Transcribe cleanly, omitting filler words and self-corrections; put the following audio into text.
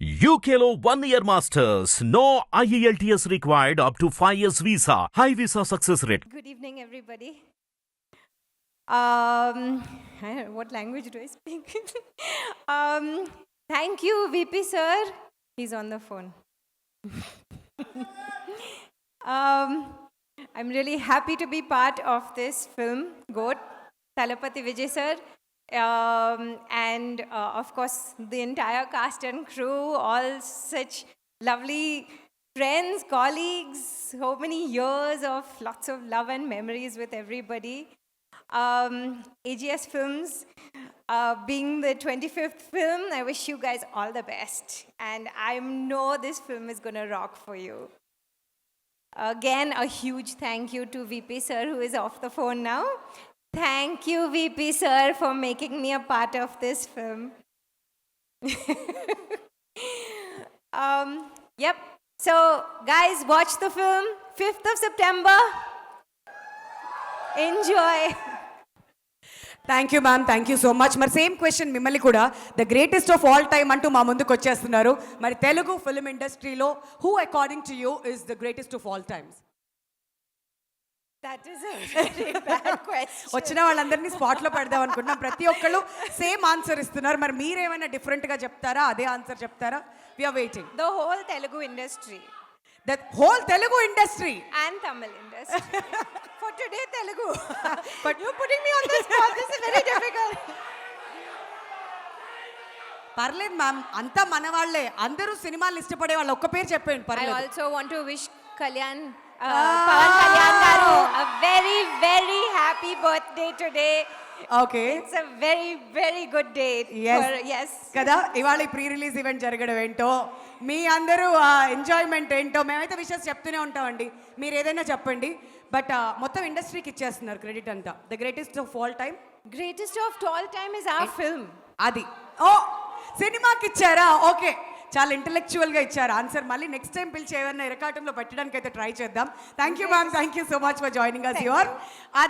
UKLO 1 year masters. No IELTS required up to 5 years visa. High visa success rate. Good evening, everybody. I don't know, what language do I speak? Thank you, VP sir. He's on the phone. I'm really happy to be part of this film, Goat, Thalapathy Vijay sir. And of course, the entire cast and crew, all such lovely friends, colleagues, so many years of lots of love and memories with everybody. AGS Films, being the 25th film, I wish you guys all the best. And I know this film is going to rock for you. Again, a huge thank you to VP sir, who is off the phone now. Thank you, VP sir, for making me a part of this film. Yep. So, guys, watch the film, 5th of September. Enjoy. Thank you ma'am, thank you so much. మరి same question మిమ్మల్ని కూడా, the greatest of all time అంటూ మా ముందుకు వచ్చేస్తున్నారు. మరి Telugu film ఇండస్ట్రీలో who according to you is the greatest of all times? That is a very bad question. వచ్చిన వాళ్ళందరినీ స్పాట్లో పెడదాం అనుకుంటున్నాం. ప్రతి ఒక్కళ్ళు సేమ్ ఆన్సర్ ఇస్తున్నారు. మరి మీరేమైనా డిఫరెంట్గా చెప్తారా, అదే ఆన్సర్ చెప్తారా? We are waiting. The whole Telugu industry. The whole Telugu industry And Tamil industry. For today, Telugu. But you're putting me on the spot. This is very difficult. పర్లేదు మ్యామ్, అంతా మన వాళ్ళే, అందరూ సినిమాలు ఇష్టపడే వాళ్ళు. ఒక్క పేరు చెప్పండి I పర్లేదు. also want to wish Kalyan, Pawan Kalyan garu, a very, very happy birthday today. Okay, It's a very, very good day. Yes. కదా, ఇవాళ ప్రీ రిలీజ్ ఈవెంట్ జరగడం ఏంటో, మీ అందరూ ఎంజాయ్మెంట్ ఏంటో, మేమైతే విషయాలు చెప్తూనే ఉంటామండి. మీరు ఏదైనా చెప్పండి. బట్ మొత్తం ఇండస్ట్రీకి ఇచ్చేస్తున్నారు క్రెడిట్ అంతా. The greatest of all time, Greatest of all time is our film. అది ఓ సినిమాకి ఇచ్చారా? ఓకే, చాలా ఇంటెలెక్చువల్గా ఇచ్చారు ఆన్సర్. మళ్ళీ నెక్స్ట్ టైం పిలిచి ఏమైనా ఇరకాటంలో పెట్టడానికి అయితే ట్రై చేద్దాం. Thank you ma'am, thank you so much for joining us your.